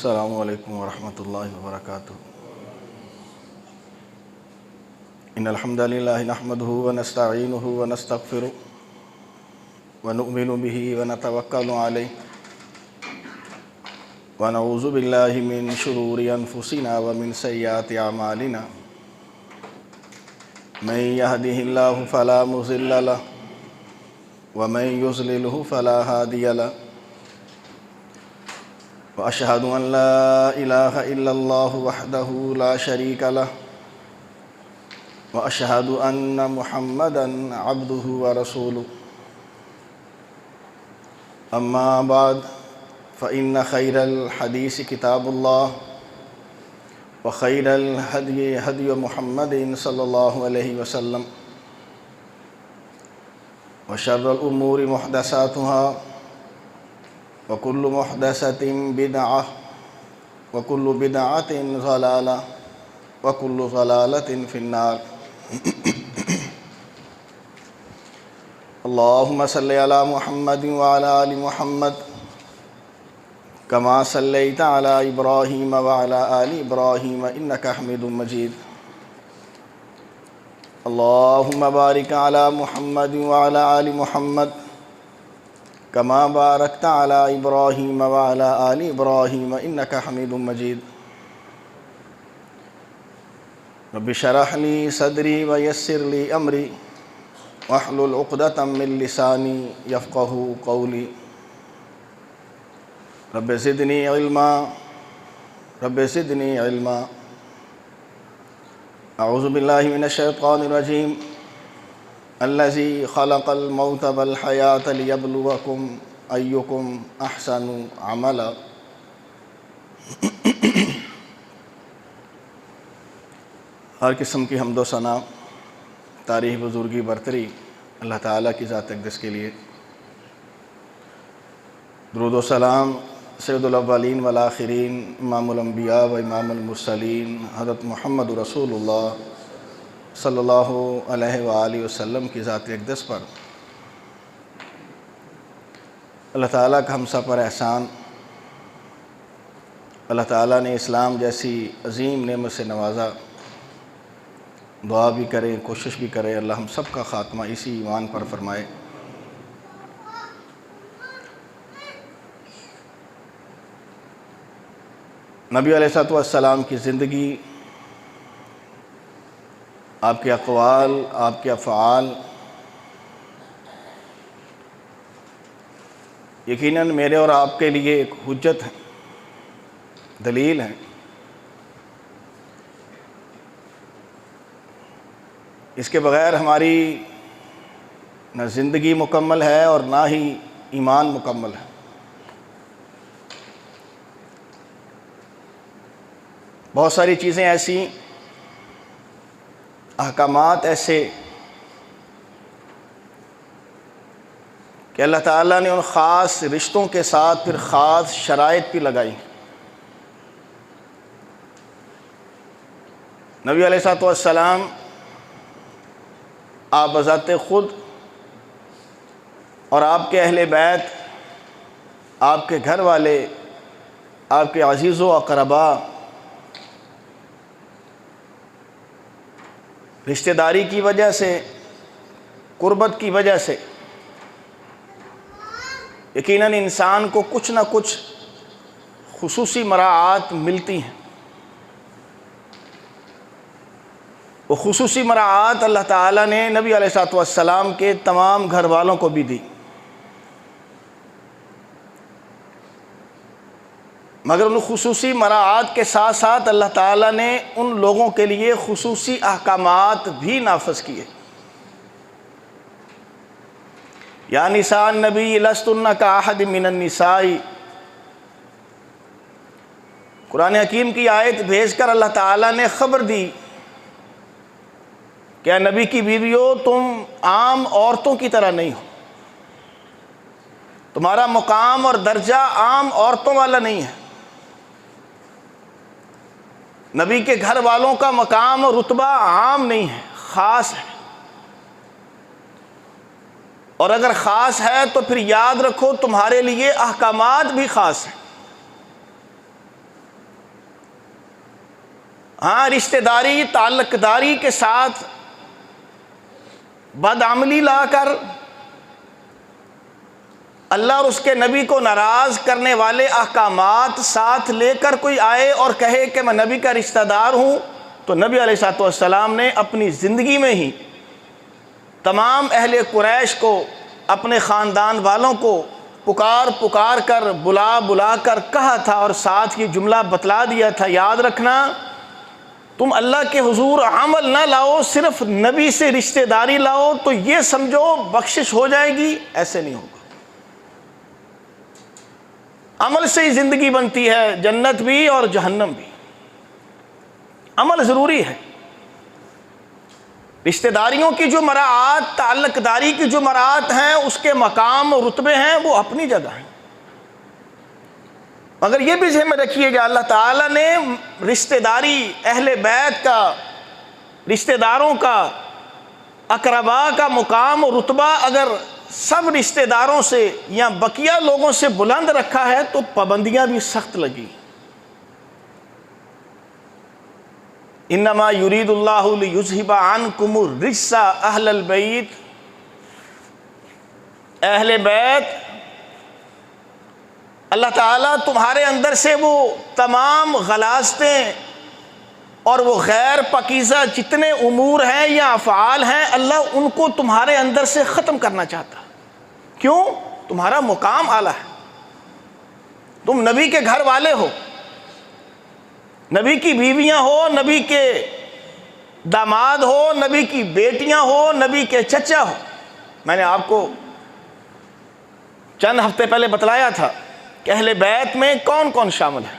السلام علیکم ورحمۃ اللہ وبرکاتہ۔ ان الحمد للہ نحمده ونستعینه ونستغفره ونؤمن به ونتوکل علیہ ونعوذ باللہ من شرور انفسنا ومن سیئات اعمالنا من يهده الله فلا مضل له ومن يضلله فلا هادي له وأشهد أن لا إله إلا الله وحده لا شريك له وأشهد أن محمدًا عبده ورسوله أما بعد فإن خير الحديث كتاب الله وخير الهدي هدي محمد صلى الله عليه وسلم وشر الأمور محدثاتها وكل محدثة بدعة وكل بدعة ضلالة وكل ضلالة في النار۔ اللهم صل على محمد وعلى آل محمد كما صليت على إبراهيم وعلى آل إبراهيم إنك حميد مجيد۔ اللهم بارك على محمد وعلى آل محمد كما باركت على إبراهيم وعلى آل إبراهيم إنك حميد مجيد۔ رب اشرح لي صدري ويسر لي أمري واحلل عقدة من لساني يفقهوا قولي۔ رب زدني علما رب زدني علما۔ اعوذ باللہ من الشیطان الرجیم الذی خلق الموت والحیاة لیبلوکم ایکم احسن عملا۔ ہر قسم کی حمد و ثنا، تعریف، بزرگی، برتری اللہ تعالیٰ کی ذات اقدس کے لیے۔ درود و سلام سید الاولین والآخرین، امام الانبیاء و امام المرسلین حضرت محمد رسول اللہ صلی اللہ علیہ وآلہ وسلم کی ذات اقدس پر۔ اللہ تعالیٰ کا ہم سب پر احسان، اللہ تعالیٰ نے اسلام جیسی عظیم نعمت سے نوازا۔ دعا بھی کریں، کوشش بھی کریں، اللہ ہم سب کا خاتمہ اسی ایمان پر فرمائے۔ نبی علیہ السلام کی زندگی، آپ کے اقوال، آپ کے افعال یقیناً میرے اور آپ کے لیے ایک حجت ہے، دلیل ہے۔ اس کے بغیر ہماری نہ زندگی مکمل ہے اور نہ ہی ایمان مکمل ہے۔ بہت ساری چیزیں ایسی، احکامات ایسے کہ اللہ تعالیٰ نے ان خاص رشتوں کے ساتھ پھر خاص شرائط بھی لگائی۔ نبی علیہ السلام آپ بذات خود اور آپ کے اہل بیت، آپ کے گھر والے، آپ کے عزیز و اقربا، رشتہ داری کی وجہ سے، قربت کی وجہ سے یقیناً انسان کو کچھ نہ کچھ خصوصی مراعات ملتی ہیں۔ وہ خصوصی مراعات اللہ تعالیٰ نے نبی علیہ السلام کے تمام گھر والوں کو بھی دی، مگر ان خصوصی مراعات کے ساتھ ساتھ اللہ تعالیٰ نے ان لوگوں کے لیے خصوصی احکامات بھی نافذ کیے۔ یا نساء النبی لستن کاحد من النساء، قرآن حکیم کی آیت بھیج کر اللہ تعالیٰ نے خبر دی کہ اے نبی کی بیویوں، تم عام عورتوں کی طرح نہیں ہو، تمہارا مقام اور درجہ عام عورتوں والا نہیں ہے۔ نبی کے گھر والوں کا مقام اور رتبہ عام نہیں ہے، خاص ہے، اور اگر خاص ہے تو پھر یاد رکھو تمہارے لیے احکامات بھی خاص ہیں۔ ہاں رشتہ داری تعلق داری کے ساتھ بدعملی لا کر اللہ اور اس کے نبی کو ناراض کرنے والے احکامات ساتھ لے کر کوئی آئے اور کہے کہ میں نبی کا رشتہ دار ہوں، تو نبی علیہ الصلوۃ والسلام نے اپنی زندگی میں ہی تمام اہل قریش کو، اپنے خاندان والوں کو پکار کر بلا کر کہا تھا، اور ساتھ یہ جملہ بتلا دیا تھا، یاد رکھنا تم اللہ کے حضور عمل نہ لاؤ، صرف نبی سے رشتہ داری لاؤ تو یہ سمجھو بخشش ہو جائے گی، ایسے نہیں ہوگا۔ عمل سے ہی زندگی بنتی ہے، جنت بھی اور جہنم بھی۔ عمل ضروری ہے۔ رشتہ داریوں کی جو مراعات، تعلق داری کی جو مراعات ہیں، اس کے مقام اور رتبے ہیں، وہ اپنی جگہ ہیں، مگر یہ بھی ذہن میں رکھیے کہ اللہ تعالیٰ نے رشتہ داری، اہل بیت کا، رشتہ داروں کا، اقربا کا مقام اور رتبہ اگر سب رشتہ داروں سے یا بقیہ لوگوں سے بلند رکھا ہے تو پابندیاں بھی سخت لگی۔ انما یرید اللہ لیذھب عنکم الرجس اہل البیت، اہل بیت، اللہ تعالیٰ تمہارے اندر سے وہ تمام غلاظتیں اور وہ غیر پاکیزہ جتنے امور ہیں یا افعال ہیں، اللہ ان کو تمہارے اندر سے ختم کرنا چاہتا۔ کیوں؟ تمہارا مقام اعلیٰ ہے، تم نبی کے گھر والے ہو، نبی کی بیویاں ہو، نبی کے داماد ہو، نبی کی بیٹیاں ہو، نبی کے چچا ہو۔ میں نے آپ کو چند ہفتے پہلے بتلایا تھا کہ اہل بیت میں کون کون شامل ہے۔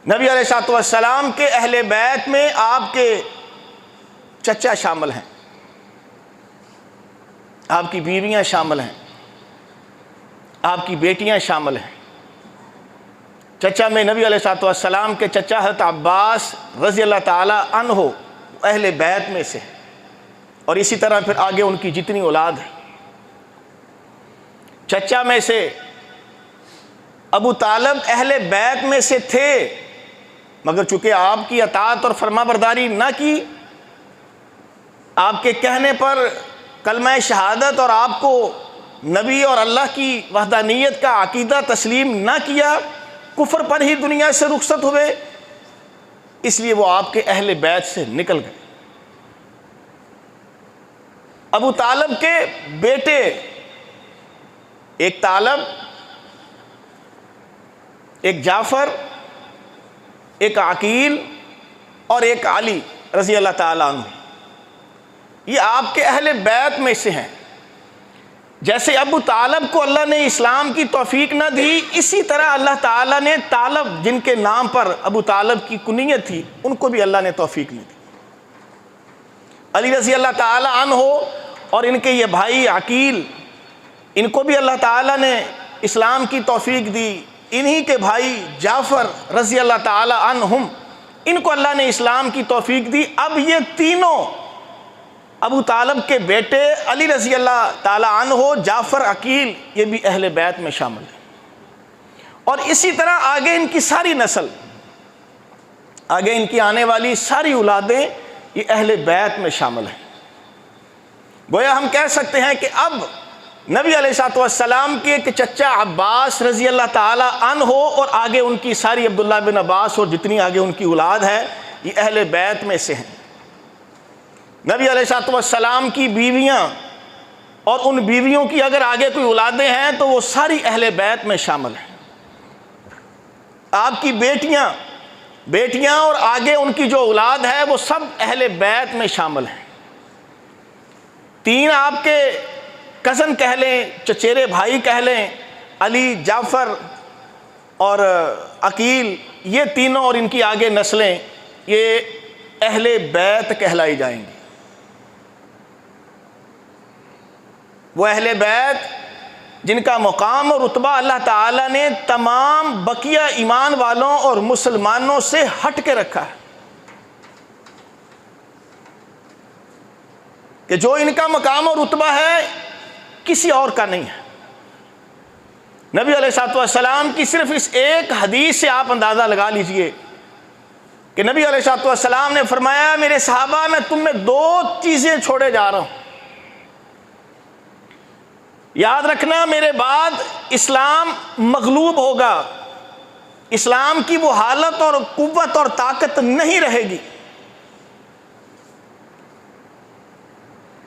نبی علیہ الصلوۃ والسلام کے اہل بیت میں آپ کے چچا شامل ہیں، آپ کی بیویاں شامل ہیں، آپ کی بیٹیاں شامل ہیں۔ چچا میں نبی علیہ الصلوۃ والسلام کے چچا حضرت عباس رضی اللہ تعالی عنہ اہل بیت میں سے، اور اسی طرح پھر آگے ان کی جتنی اولاد ہے۔ چچا میں سے ابو طالب اہل بیت میں سے تھے، مگر چونکہ آپ کی اطاعت اور فرما برداری نہ کی، آپ کے کہنے پر کلمہ شہادت اور آپ کو نبی اور اللہ کی وحدانیت کا عقیدہ تسلیم نہ کیا، کفر پر ہی دنیا سے رخصت ہوئے، اس لیے وہ آپ کے اہل بیت سے نکل گئے۔ ابو طالب کے بیٹے، ایک طالب، ایک جعفر، ایک عقیل اور ایک علی رضی اللہ تعالیٰ عنہ، یہ آپ کے اہل بیت میں سے ہیں۔ جیسے ابو طالب کو اللہ نے اسلام کی توفیق نہ دی، اسی طرح اللہ تعالیٰ نے طالب، جن کے نام پر ابو طالب کی کنیت تھی، ان کو بھی اللہ نے توفیق نہیں دی۔ علی رضی اللہ تعالیٰ عنہ اور ان کے یہ بھائی عقیل، ان کو بھی اللہ تعالیٰ نے اسلام کی توفیق دی۔ انہی کے بھائی جعفر رضی اللہ تعالیٰ عنہم، ان کو اللہ نے اسلام کی توفیق دی۔ اب یہ تینوں ابو طالب کے بیٹے علی رضی اللہ تعالیٰ عنہ، جعفر، عقیل، یہ بھی اہل بیت میں شامل ہیں۔ اور اسی طرح آگے ان کی ساری نسل، آگے ان کی آنے والی ساری اولادیں یہ اہل بیت میں شامل ہیں۔ گویا ہم کہہ سکتے ہیں کہ اب نبی علیہ الصلوۃ والسلام کے ایک چچا عباس رضی اللہ تعالیٰ عنہ اور آگے ان کی ساری عبداللہ بن عباس اور جتنی آگے ان کی اولاد ہے، یہ اہل بیت میں سے ہیں۔ نبی علیہ الصلوۃ والسلام کی بیویاں اور ان بیویوں کی اگر آگے کوئی اولادیں ہیں تو وہ ساری اہل بیت میں شامل ہیں۔ آپ کی بیٹیاں اور آگے ان کی جو اولاد ہے وہ سب اہل بیت میں شامل ہیں۔ تین آپ کے کزن کہہ لیں، چچیرے بھائی کہہ لیں، علی، جعفر اور عقیل، یہ تینوں اور ان کی آگے نسلیں یہ اہل بیت کہلائی جائیں گی۔ وہ اہل بیت جن کا مقام اور رتبہ اللہ تعالیٰ نے تمام بقیہ ایمان والوں اور مسلمانوں سے ہٹ کے رکھا ہے، کہ جو ان کا مقام اور رتبہ ہے کسی اور کا نہیں ہے۔ نبی علیہ الصلوۃ والسلام کی صرف اس ایک حدیث سے آپ اندازہ لگا لیجئے کہ نبی علیہ السلام نے فرمایا میرے صحابہ میں تم میں 2 چیزیں چھوڑے جا رہا ہوں، یاد رکھنا میرے بعد اسلام مغلوب ہوگا، اسلام کی وہ حالت اور قوت اور طاقت نہیں رہے گی۔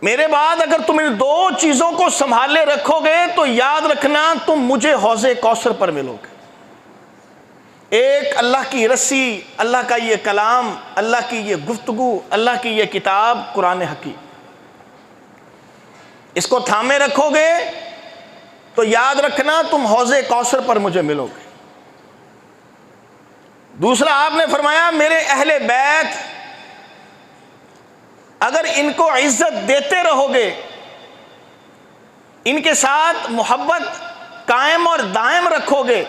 میرے بعد اگر تم ان 2 چیزوں کو سنبھالے رکھو گے تو یاد رکھنا تم مجھے حوض کوثر پر ملو گے۔ ایک اللہ کی رسی، اللہ کا یہ کلام، اللہ کی یہ گفتگو، اللہ کی یہ کتاب قرآن حکیم، اس کو تھامے رکھو گے تو یاد رکھنا تم حوض کوثر پر مجھے ملو گے۔ دوسرا آپ نے فرمایا میرے اہل بیت اگر ان کو عزت دیتے رہو گے، ان کے ساتھ محبت قائم اور دائم رکھو گے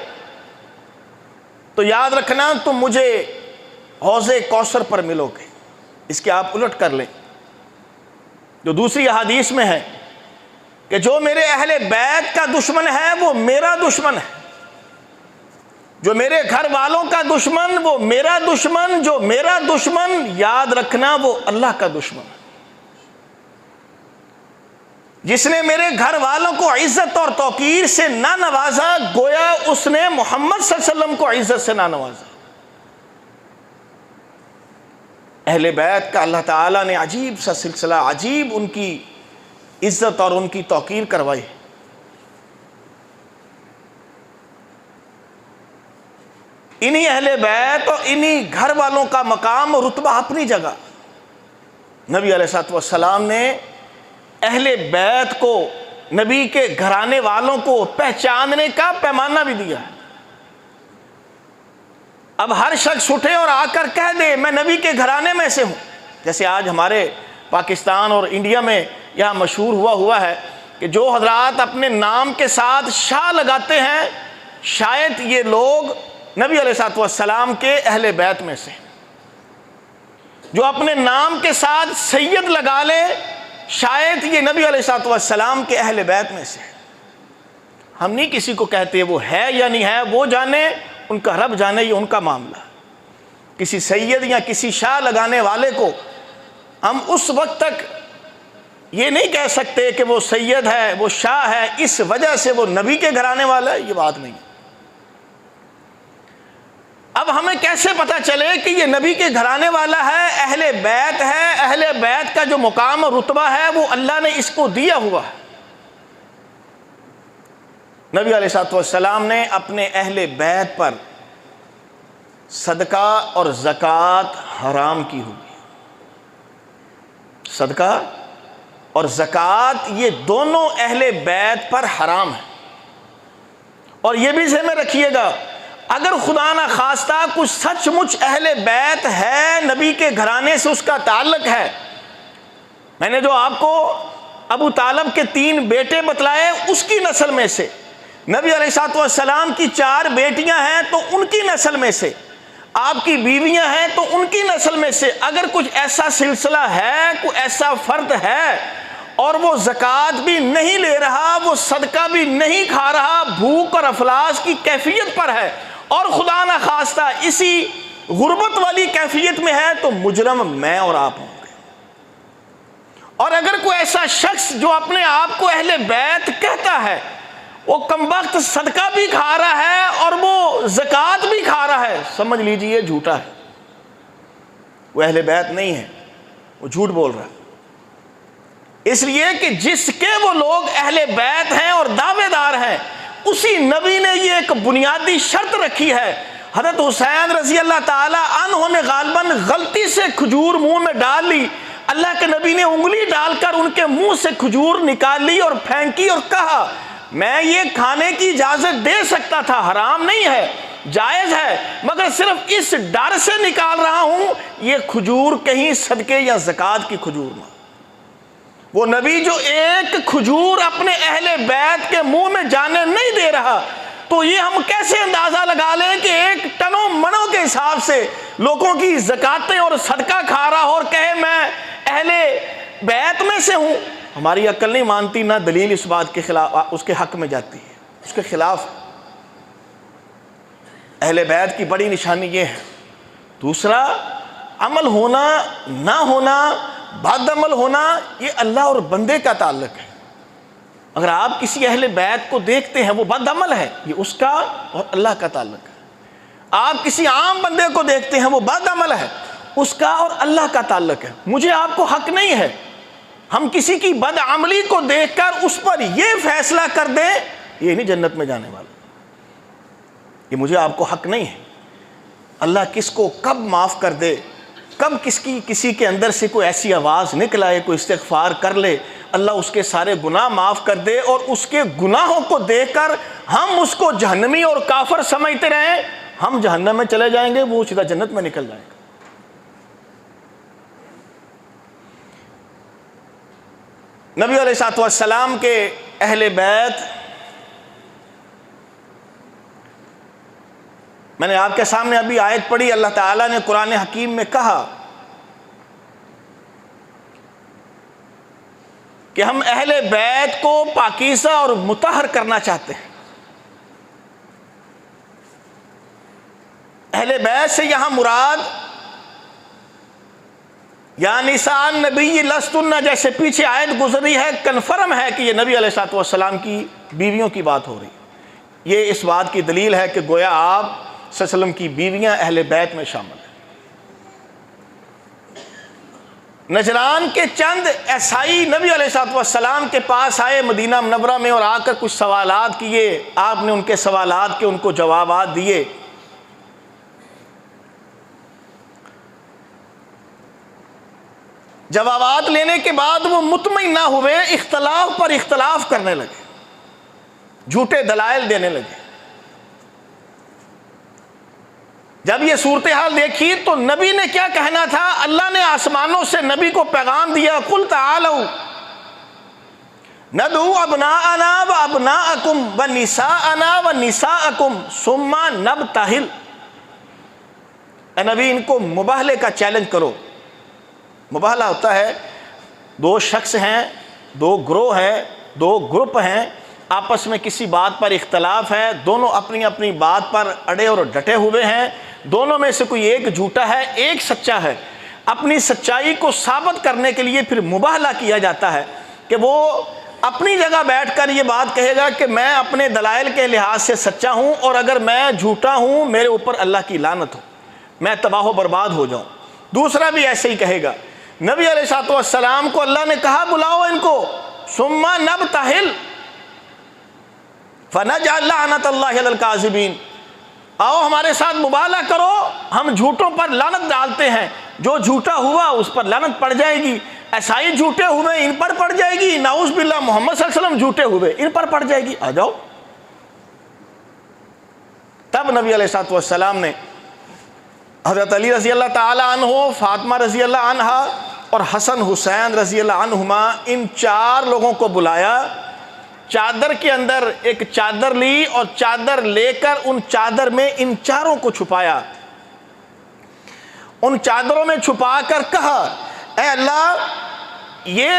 تو یاد رکھنا تم مجھے حوض کوثر پر ملو گے۔ اس کے آپ الٹ کر لیں جو دوسری احادیث میں ہے کہ جو میرے اہل بیت کا دشمن ہے وہ میرا دشمن ہے، جو میرے گھر والوں کا دشمن وہ میرا دشمن، جو میرا دشمن یاد رکھنا وہ اللہ کا دشمن ہے۔ جس نے میرے گھر والوں کو عزت اور توقیر سے نہ نوازا گویا اس نے محمد صلی اللہ علیہ وسلم کو عزت سے نہ نوازا۔ اہل بیت کا اللہ تعالیٰ نے عجیب سا سلسلہ، عجیب ان کی عزت اور ان کی توقیر کروائی۔ انہی اہل بیت اور انہی گھر والوں کا مقام اور رتبہ اپنی جگہ، نبی علیہ السلام نے اہل بیت کو، نبی کے گھرانے والوں کو پہچاننے کا پیمانہ بھی دیا ہے۔ اب ہر شخص اٹھے اور آ کر کہہ دے میں نبی کے گھرانے میں سے ہوں، جیسے آج ہمارے پاکستان اور انڈیا میں یہاں مشہور ہوا ہے کہ جو حضرات اپنے نام کے ساتھ شاہ لگاتے ہیں شاید یہ لوگ نبی علیہ السلام کے اہل بیت میں سے، جو اپنے نام کے ساتھ سید لگا لے شاید یہ نبی علیہ السلام کے اہل بیت میں سے۔ ہم نہیں کسی کو کہتے وہ ہے یا نہیں ہے، وہ جانے، ان کا رب جانے، یہ ان کا معاملہ۔ کسی سید یا کسی شاہ لگانے والے کو ہم اس وقت تک یہ نہیں کہہ سکتے کہ وہ سید ہے، وہ شاہ ہے، اس وجہ سے وہ نبی کے گھرانے والا ہے، یہ بات نہیں۔ اب ہمیں کیسے پتہ چلے کہ یہ نبی کے گھرانے والا ہے، اہل بیت ہے؟ اہل بیت کا جو مقام اور رتبہ ہے وہ اللہ نے اس کو دیا ہوا ہے۔ نبی علیہ السلام نے اپنے اہل بیت پر صدقہ اور زکوٰۃ حرام کی ہوئی۔ صدقہ اور زکوٰۃ یہ دونوں اہل بیت پر حرام ہے۔ اور یہ بھی ذہن میں رکھیے گا اگر خدا نہ خواستہ کچھ سچ مچ اہل بیت ہے، نبی کے گھرانے سے اس کا تعلق ہے، میں نے جو آپ کو ابو طالب کے 3 بیٹے بتلائے اس کی نسل میں سے، نبی علیہ السلام کی 4 بیٹیاں ہیں تو ان کی نسل میں سے، آپ کی بیویاں ہیں تو ان کی نسل میں سے اگر کچھ ایسا سلسلہ ہے، کوئی ایسا فرد ہے اور وہ زکوٰۃ بھی نہیں لے رہا، وہ صدقہ بھی نہیں کھا رہا، بھوک اور افلاس کی کیفیت پر ہے اور خدا نہ خواستہ اسی غربت والی کیفیت میں ہے تو مجرم میں اور آپ ہوں گے۔ اور اگر کوئی ایسا شخص جو اپنے آپ کو اہل بیت کہتا ہے وہ کمبخت صدقہ بھی کھا رہا ہے اور وہ زکوٰۃ بھی کھا رہا ہے، سمجھ لیجئے جھوٹا ہے، وہ اہل بیت نہیں ہے، وہ جھوٹ بول رہا ہے۔ اس لیے کہ جس کے وہ لوگ اہل بیت ہیں اور دعوے دار ہیں، اسی نبی نے یہ ایک بنیادی شرط رکھی ہے۔ حضرت حسین رضی اللہ تعالی عنہ نے غالباً غلطی سے کھجور منہ میں ڈال لی، اللہ کے نبی نے انگلی ڈال کر ان کے منہ سے کھجور نکال لی اور پھینکی اور کہا میں یہ کھانے کی اجازت دے سکتا تھا، حرام نہیں ہے، جائز ہے، مگر صرف اس ڈر سے نکال رہا ہوں یہ کھجور کہیں صدقے یا زکوٰۃ کی کھجور نہ۔ وہ نبی جو ایک کھجور اپنے اہل بیت کے منہ میں جانے نہیں دے رہا، تو یہ ہم کیسے اندازہ لگا لیں کہ ایک ٹنوں منوں کے حساب سے لوگوں کی زکاتیں اور صدقہ کھا رہا اور کہے میں اہل بیت میں سے ہوں؟ ہماری عقل نہیں مانتی، نہ دلیل اس بات کے خلاف اس کے حق میں جاتی ہے، اس کے خلاف۔ اہل بیت کی بڑی نشانی یہ ہے دوسرا عمل ہونا نہ ہونا، بد عمل ہونا، یہ اللہ اور بندے کا تعلق ہے۔ اگر آپ کسی اہل بیت کو دیکھتے ہیں وہ بد عمل ہے، یہ اس کا اور اللہ کا تعلق ہے۔ آپ کسی عام بندے کو دیکھتے ہیں وہ بد عمل ہے، اس کا اور اللہ کا تعلق ہے۔ مجھے آپ کو حق نہیں ہے ہم کسی کی بد عملی کو دیکھ کر اس پر یہ فیصلہ کر دیں یہ نہیں جنت میں جانے والا، یہ مجھے آپ کو حق نہیں ہے۔ اللہ کس کو کب معاف کر دے، کب کسی کے اندر سے کوئی ایسی آواز نکل آئے، کوئی استغفار کر لے، اللہ اس کے سارے گناہ معاف کر دے اور اس کے گناہوں کو دیکھ کر ہم اس کو جہنمی اور کافر سمجھتے رہیں، ہم جہنم میں چلے جائیں گے، وہ سیدھا جنت میں نکل جائے گا۔ نبی علیہ الصلوۃ والسلام کے اہل بیت، میں نے آپ کے سامنے ابھی آیت پڑھی، اللہ تعالیٰ نے قرآن حکیم میں کہا کہ ہم اہل بیت کو پاکیزہ اور مطہر کرنا چاہتے ہیں۔ اہل بیت سے یہاں مراد یا نساء النبی لستن، جیسے پیچھے آیت گزری ہے، کنفرم ہے کہ یہ نبی علیہ الصلوۃ والسلام کی بیویوں کی بات ہو رہی ہے۔ یہ اس بات کی دلیل ہے کہ گویا آپ صلی اللہ علیہ وسلم کی بیویاں اہل بیت میں شامل ہیں۔ نجران کے چند عیسائی نبی علیہ الصلوۃ والسلام کے پاس آئے مدینہ منورہ میں اور آ کر کچھ سوالات کیے، آپ نے ان کے سوالات کے ان کو جوابات دیے۔ جوابات لینے کے بعد وہ مطمئن نہ ہوئے، اختلاف پر اختلاف کرنے لگے، جھوٹے دلائل دینے لگے۔ جب یہ صورتحال دیکھی تو نبی نے کیا کہنا تھا، اللہ نے آسمانوں سے نبی کو پیغام دیا، قل تعالوا ندعو ابناءنا وابناءکم ونساءنا ونساءکم ثم نبتہل۔ اے نبی، ان کو مباہلے کا چیلنج کرو۔ مباہلہ ہوتا ہے دو شخص ہیں، دو گروہ ہیں، دو گروپ ہیں، آپس میں کسی بات پر اختلاف ہے، دونوں اپنی اپنی بات پر اڑے اور ڈٹے ہوئے ہیں، دونوں میں سے کوئی ایک جھوٹا ہے ایک سچا ہے۔ اپنی سچائی کو ثابت کرنے کے لیے پھر مباہلہ کیا جاتا ہے کہ وہ اپنی جگہ بیٹھ کر یہ بات کہے گا کہ میں اپنے دلائل کے لحاظ سے سچا ہوں اور اگر میں جھوٹا ہوں میرے اوپر اللہ کی لعنت ہو، میں تباہ و برباد ہو جاؤں۔ دوسرا بھی ایسے ہی کہے گا۔ نبی علیہ الصلوۃ والسلام کو اللہ نے کہا بلاؤ ان کو، ثم نبتہل فنجعل لعنت اللہ علی الکاذبین، آؤ ہمارے ساتھ مباہلہ کرو، ہم جھوٹوں پر لعنت ڈالتے ہیں، جو جھوٹا ہوا اس پر لعنت پڑ جائے گی، عیسائی جھوٹے ہوئے ان پر پڑ جائے گی، نعوذ باللہ محمد صلی اللہ علیہ وسلم جھوٹے ہوئے ان پر پڑ جائے گی، آ جاؤ۔ تب نبی علیہ الصلوۃ والسلام نے حضرت علی رضی اللہ تعالی عنہ، فاطمہ رضی اللہ عنہا اور حسن حسین رضی اللہ عنہما، ان چار لوگوں کو بلایا، چادر کے اندر ایک چادر لی اور چادر لے کر ان چادر میں ان چاروں کو چھپایا، ان چادروں میں چھپا کر کہا اے اللہ، یہ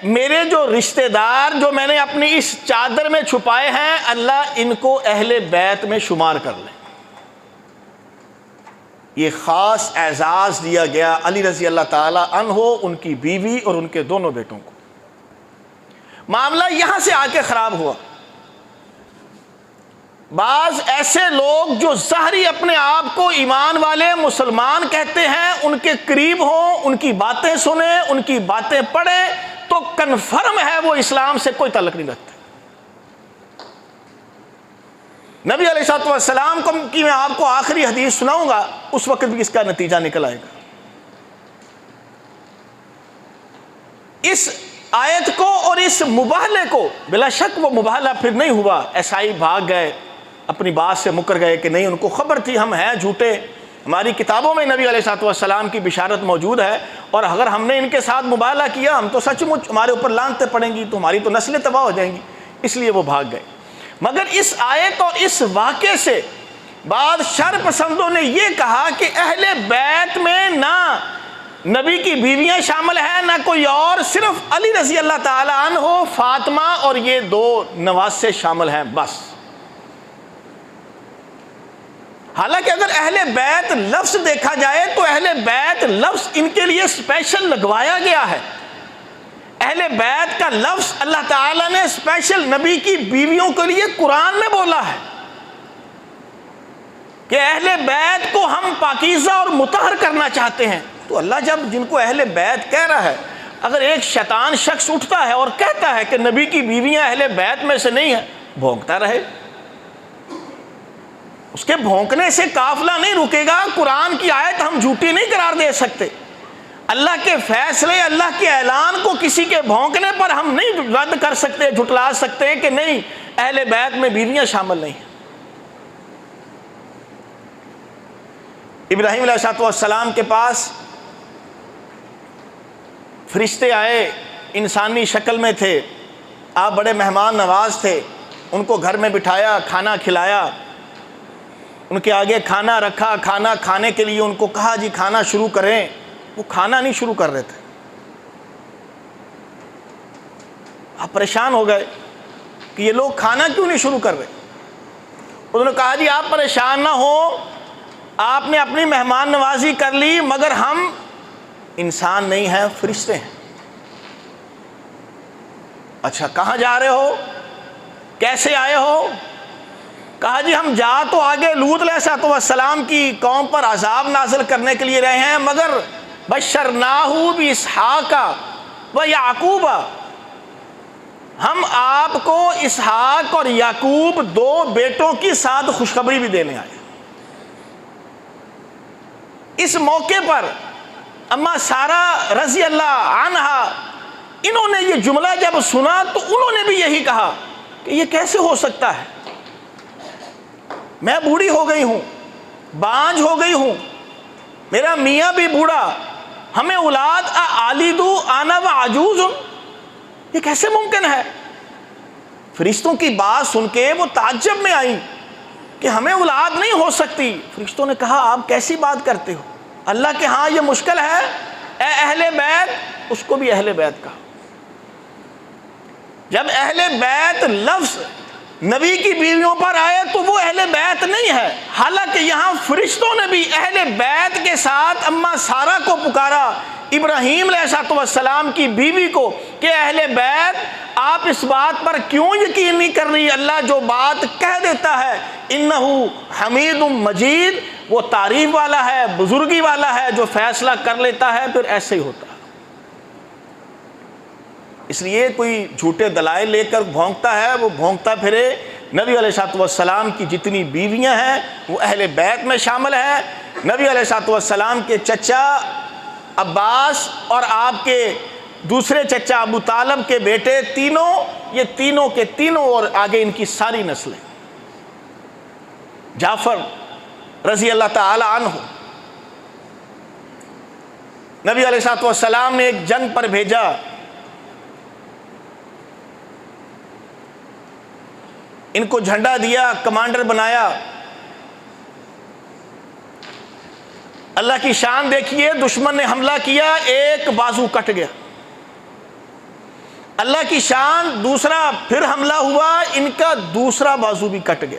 میرے جو رشتہ دار جو میں نے اپنی اس چادر میں چھپائے ہیں، اللہ ان کو اہل بیت میں شمار کر لے۔ یہ خاص اعزاز دیا گیا علی رضی اللہ تعالی عنہ، ان کی بیوی اور ان کے دونوں بیٹوں کو۔ معاملہ یہاں سے آ کے خراب ہوا۔ بعض ایسے لوگ جو ظاہری اپنے آپ کو ایمان والے مسلمان کہتے ہیں، ان کے قریب ہوں، ان کی باتیں سنیں، ان کی باتیں پڑھیں تو کنفرم ہے وہ اسلام سے کوئی تعلق نہیں رکھتے۔ نبی علیہ الصلوۃ والسلام کی میں آپ کو آخری حدیث سناؤں گا، اس وقت بھی اس کا نتیجہ نکل آئے گا۔ اس آیت کو اور اس مباہلے کو، بلا شک وہ مباہلہ پھر نہیں ہوا، عیسائی بھاگ گئے، اپنی بات سے مکر گئے کہ نہیں، ان کو خبر تھی ہم ہیں جھوٹے، ہماری کتابوں میں نبی علیہ الصلوۃ والسلام کی بشارت موجود ہے، اور اگر ہم نے ان کے ساتھ مباہلہ کیا ہم تو سچ مچ ہمارے اوپر لعنتیں پڑیں گی، تو ہماری تو نسلیں تباہ ہو جائیں گی، اس لیے وہ بھاگ گئے۔ مگر اس آیت اور اس واقعے سے بعض شر پسندوں نے یہ کہا کہ اہل بیت میں نہ نبی کی بیویاں شامل ہیں نہ کوئی اور، صرف علی رضی اللہ تعالی عنہ، فاطمہ اور یہ دو نواسے شامل ہیں بس۔ حالانکہ اگر اہل بیت لفظ دیکھا جائے تو اہل بیت لفظ ان کے لیے اسپیشل لگوایا گیا ہے. اہل بیت کا لفظ اللہ تعالیٰ نے اسپیشل نبی کی بیویوں کے لیے قرآن میں بولا ہے کہ اہل بیت کو ہم پاکیزہ اور مطہر کرنا چاہتے ہیں. تو اللہ جب جن کو اہل بیت کہہ رہا ہے، اگر ایک شیطان شخص اٹھتا ہے اور کہتا ہے کہ نبی کی بیویاں اہل بیت میں سے نہیں ہیں، بھونکتا رہے. اس کے بھونکنے سے قافلہ نہیں رکے گا. قرآن کی آیت ہم جھوٹی نہیں قرار دے سکتے. اللہ کے فیصلے، اللہ کے اعلان کو کسی کے بھونکنے پر ہم نہیں رد کر سکتے، جھٹلا سکتے کہ نہیں اہل بیت میں بیویاں شامل نہیں ہیں. ابراہیم علیہ السلام کے پاس فرشتے آئے، انسانی شکل میں تھے. آپ بڑے مہمان نواز تھے. ان کو گھر میں بٹھایا، کھانا کھلایا، ان کے آگے کھانا رکھا. کھانا کھانے کے لیے ان کو کہا جی کھانا شروع کریں. وہ کھانا نہیں شروع کر رہے تھے. آپ پریشان ہو گئے کہ یہ لوگ کھانا کیوں نہیں شروع کر رہے. انہوں نے کہا جی آپ پریشان نہ ہو، آپ نے اپنی مہمان نوازی کر لی، مگر ہم انسان نہیں ہیں، فرشتے ہیں. اچھا کہاں جا رہے ہو، کیسے آئے ہو؟ کہا جی ہم جا تو آگے لوط علیہ السلام کی قوم پر عذاب نازل کرنے کے لیے رہے ہیں، مگر بشرناہ باسحاق و یعقوب، ہم آپ کو اسحاق اور یعقوب دو بیٹوں کی ساتھ خوشخبری بھی دینے آئے. اس موقع پر اما سارہ رضی اللہ عنہا، انہوں نے یہ جملہ جب سنا تو انہوں نے بھی یہی کہا کہ یہ کیسے ہو سکتا ہے، میں بوڑھی ہو گئی ہوں، بانجھ ہو گئی ہوں، میرا میاں بھی بوڑھا، ہمیں اولاد آلیدو آنا و عجوز، یہ کیسے ممکن ہے؟ فرشتوں کی بات سن کے وہ تعجب میں آئیں کہ ہمیں اولاد نہیں ہو سکتی. فرشتوں نے کہا آپ کیسی بات کرتے ہو، اللہ کے ہاں یہ مشکل ہے. اے اہل بیت، اس کو بھی اہل بیت کہا. جب اہل بیت لفظ نبی کی بیویوں پر آئے تو وہ اہل بیت نہیں ہے. حالانکہ یہاں فرشتوں نے بھی اہل بیت کے ساتھ اما سارہ کو پکارا، ابراہیم علیہ السلام کی بیوی کو، کہ اہل بیت آپ اس بات پر کیوں یقین نہیں کر رہی؟ اللہ جو بات کہہ دیتا ہے انہو حمید مجید، وہ تعریف والا ہے، بزرگی والا ہے، جو فیصلہ کر لیتا ہے پھر ایسے ہی ہوتا ہے. اس لیے کوئی جھوٹے دلائل لے کر بھونکتا ہے، وہ بھونکتا پھرے. نبی علیہ السلام کی جتنی بیویاں ہیں وہ اہل بیت میں شامل ہیں. نبی علیہ السلام کے چچا عباس اور آپ کے دوسرے چچا ابو طالب کے بیٹے تینوں، یہ تینوں کے تینوں اور آگے ان کی ساری نسلیں. جعفر رضی اللہ تعالی عنہ، نبی علیہ السلام نے ایک جنگ پر بھیجا. ان کو جھنڈا دیا، کمانڈر بنایا. اللہ کی شان دیکھیے، دشمن نے حملہ کیا، ایک بازو کٹ گیا. اللہ کی شان، دوسرا پھر حملہ ہوا، ان کا دوسرا بازو بھی کٹ گیا.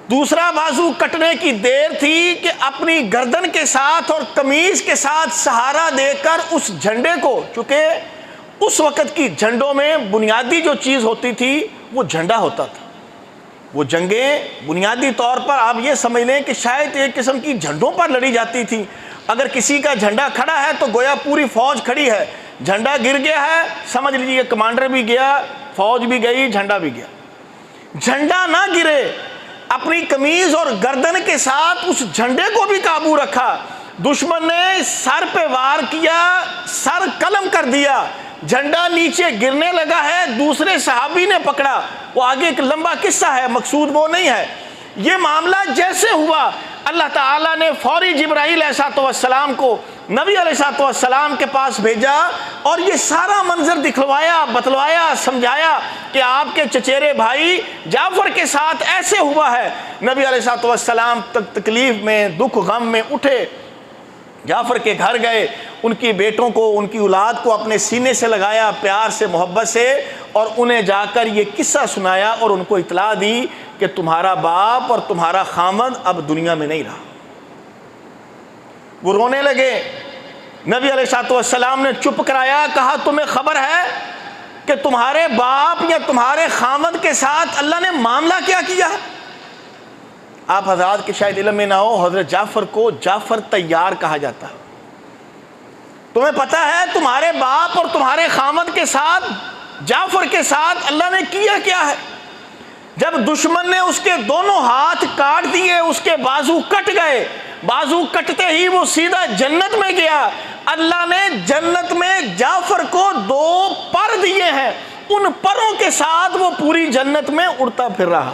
دوسرا بازو کٹنے کی دیر تھی کہ اپنی گردن کے ساتھ اور قمیض کے ساتھ سہارا دے کر اس جھنڈے کو، چونکہ اس وقت کی جھنڈوں میں بنیادی جو چیز ہوتی تھی وہ جھنڈا ہوتا تھا. وہ جنگیں بنیادی طور پر آپ یہ سمجھ لیں کہ شاید ایک قسم کی جھنڈوں پر لڑی جاتی تھی. اگر کسی کا جھنڈا کھڑا ہے تو گویا پوری فوج کھڑی ہے. جھنڈا گر گیا ہے، سمجھ لیجیے کمانڈر بھی گیا، فوج بھی گئی، جھنڈا بھی گیا. جھنڈا نہ گرے، اپنی قمیض اور گردن کے ساتھ اس جھنڈے کو بھی قابو رکھا. دشمن نے سر پہ وار کیا، سر قلم کر دیا، جھنڈا نیچے گرنے لگا ہے، دوسرے صحابی نے پکڑا. وہ آگے ایک لمبا قصہ ہے، مقصود وہ نہیں ہے. یہ معاملہ جیسے ہوا، اللہ تعالیٰ نے فوری جبرائیل علیہ السلام کو نبی علیہ السلام کے پاس بھیجا اور یہ سارا منظر دکھلوایا، بتلوایا، سمجھایا کہ آپ کے چچیرے بھائی جعفر کے ساتھ ایسے ہوا ہے. نبی علیہ السلام تکلیف میں، دکھ غم میں اٹھے، جعفر کے گھر گئے، ان کی بیٹوں کو، ان کی اولاد کو اپنے سینے سے لگایا، پیار سے، محبت سے، اور انہیں جا کر یہ قصہ سنایا اور ان کو اطلاع دی کہ تمہارا باپ اور تمہارا خامد اب دنیا میں نہیں رہا۔ وہ رونے لگے، نبی علیہ السلام نے چپ کرایا، کہا تمہیں خبر ہے کہ تمہارے باپ یا تمہارے خامد کے ساتھ اللہ نے معاملہ کیا کیا؟ آپ حضرات کے شاید علم میں نہ ہو، حضرت جعفر کو جعفر طیار کہا جاتا ہے۔ تمہیں پتہ ہے تمہارے باپ اور تمہارے خامد کے ساتھ، جعفر کے ساتھ اللہ نے کیا کیا ہے؟ جب دشمن نے اس کے دونوں ہاتھ کاٹ دیے، اس کے بازو کٹ گئے، بازو کٹتے ہی وہ سیدھا جنت میں گیا، اللہ نے جنت میں جعفر کو 2 پر دیے ہیں، ان پروں کے ساتھ وہ پوری جنت میں اڑتا پھر رہا،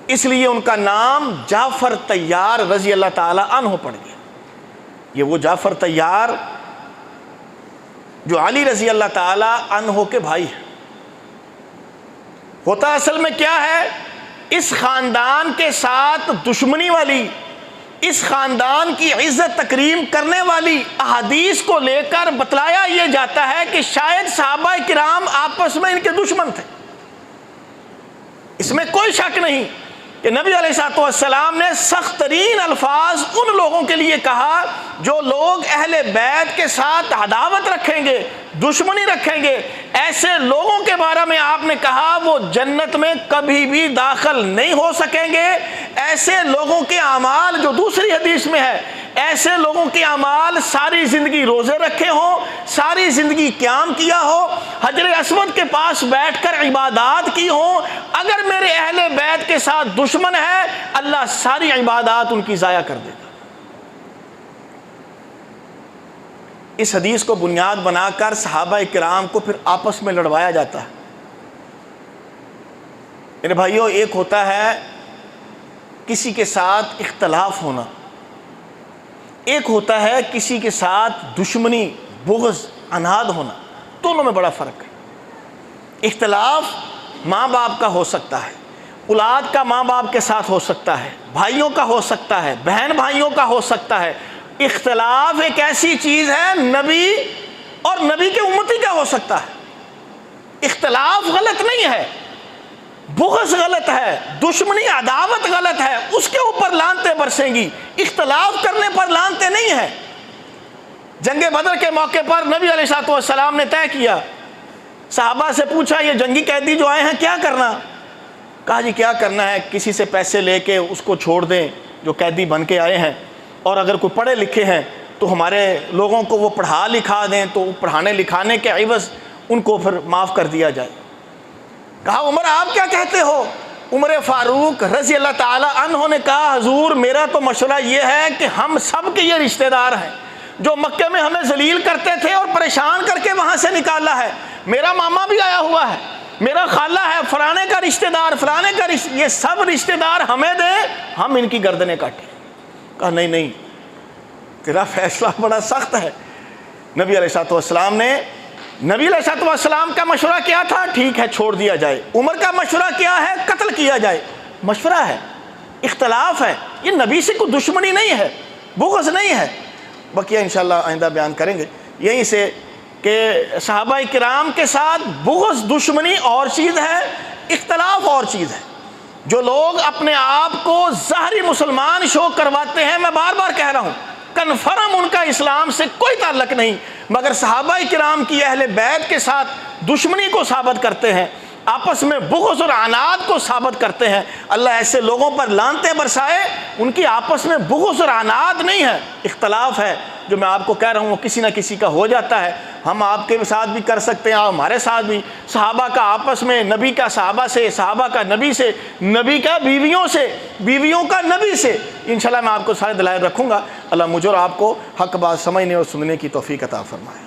اس لیے ان کا نام جعفر طیار رضی اللہ تعالی عنہ پڑ گیا۔ یہ وہ جعفر طیار جو علی رضی اللہ تعالی عنہ کے بھائی ہیں۔ ہوتا اصل میں کیا ہے، اس خاندان کے ساتھ دشمنی والی، اس خاندان کی عزت تکریم کرنے والی احادیث کو لے کر بتلایا یہ جاتا ہے کہ شاید صحابہ کرام آپس میں ان کے دشمن تھے۔ اس میں کوئی شک نہیں کہ نبی علیہ السلام نے سخت ترین الفاظ ان لوگوں کے لیے کہا جو لوگ اہل بیت کے ساتھ عداوت رکھیں گے، دشمنی رکھیں گے، ایسے لوگوں کے بارے میں آپ نے کہا وہ جنت میں کبھی بھی داخل نہیں ہو سکیں گے۔ ایسے لوگوں کے اعمال، جو دوسری حدیث میں ہے، ایسے لوگوں کے اعمال ساری زندگی روزے رکھے ہوں، ساری زندگی قیام کیا ہو، حجر اسود کے پاس بیٹھ کر عبادات کی ہوں، اگر میرے اہل بیت کے ساتھ دشمن ہے اللہ ساری عبادات ان کی ضائع کر دے گا۔ اس حدیث کو بنیاد بنا کر صحابہ کرام کو پھر آپس میں لڑوایا جاتا ہے۔ میرے بھائیوں، ایک ہوتا ہے کسی کے ساتھ اختلاف ہونا، ایک ہوتا ہے کسی کے ساتھ دشمنی، بغض، عناد ہونا، دونوں میں بڑا فرق ہے۔ اختلاف ماں باپ کا ہو سکتا ہے، اولاد کا ماں باپ کے ساتھ ہو سکتا ہے، بھائیوں کا ہو سکتا ہے، بہن بھائیوں کا ہو سکتا ہے۔ اختلاف ایک ایسی چیز ہے نبی اور نبی کے امتی کا ہو سکتا ہے۔ اختلاف غلط نہیں ہے، بغض غلط ہے، دشمنی عداوت غلط ہے، اس کے اوپر لعنتیں برسیں گی، اختلاف کرنے پر لعنتیں نہیں ہیں۔ جنگ بدر کے موقع پر نبی علیہ السلام نے طے کیا، صحابہ سے پوچھا یہ جنگی قیدی جو آئے ہیں کیا کرنا؟ کہا جی کیا کرنا ہے، کسی سے پیسے لے کے اس کو چھوڑ دیں جو قیدی بن کے آئے ہیں، اور اگر کوئی پڑھے لکھے ہیں تو ہمارے لوگوں کو وہ پڑھا لکھا دیں، تو پڑھانے لکھانے کے عوض ان کو پھر معاف کر دیا جائے۔ کہا عمر آپ کیا کہتے ہو؟ عمر فاروق رضی اللہ تعالی عنہ نے کہا حضور میرا تو مشورہ یہ ہے کہ ہم سب کے یہ رشتہ دار ہیں جو مکے میں ہمیں ذلیل کرتے تھے اور پریشان کر کے وہاں سے نکالا ہے، میرا ماما بھی آیا ہوا ہے، میرا خالہ ہے، فلانے کا رشتہ دار، فلانے کا یہ سب رشتہ دار ہمیں دیں، ہم ان کی گردنیں کاٹیں۔ کہا نہیں نہیں، تیرا فیصلہ بڑا سخت ہے۔ نبی علیہ السلام کا مشورہ کیا تھا؟ ٹھیک ہے چھوڑ دیا جائے۔ عمر کا مشورہ کیا ہے؟ قتل کیا جائے۔ مشورہ ہے، اختلاف ہے، یہ نبی سے کوئی دشمنی نہیں ہے، بغض نہیں ہے۔ بقیہ انشاءاللہ آئندہ بیان کریں گے یہیں سے کہ صحابہ کرام کے ساتھ بغض، دشمنی اور چیز ہے، اختلاف اور چیز ہے۔ جو لوگ اپنے آپ کو ظاہری مسلمان شو کرواتے ہیں، میں بار بار کہہ رہا ہوں کنفرم ان کا اسلام سے کوئی تعلق نہیں، مگر صحابہ کرام کی اہل بیت کے ساتھ دشمنی کو ثابت کرتے ہیں، آپس میں بغض اور عناد کو ثابت کرتے ہیں۔ اللہ ایسے لوگوں پر لعنتیں برسائے، ان کی آپس میں بغض اور عناد نہیں ہے، اختلاف ہے۔ جو میں آپ کو کہہ رہا ہوں وہ کسی نہ کسی کا ہو جاتا ہے، ہم آپ کے ساتھ بھی کر سکتے ہیں، ہمارے ساتھ بھی، صحابہ کا آپس میں، نبی کا صحابہ سے، صحابہ کا نبی سے، نبی کا بیویوں سے، بیویوں کا نبی سے۔ انشاءاللہ میں آپ کو سارے دلائل رکھوں گا۔ اللہ مجھے اور آپ کو حق بات سمجھنے اور سننے کی توفیق عطا فرمائے۔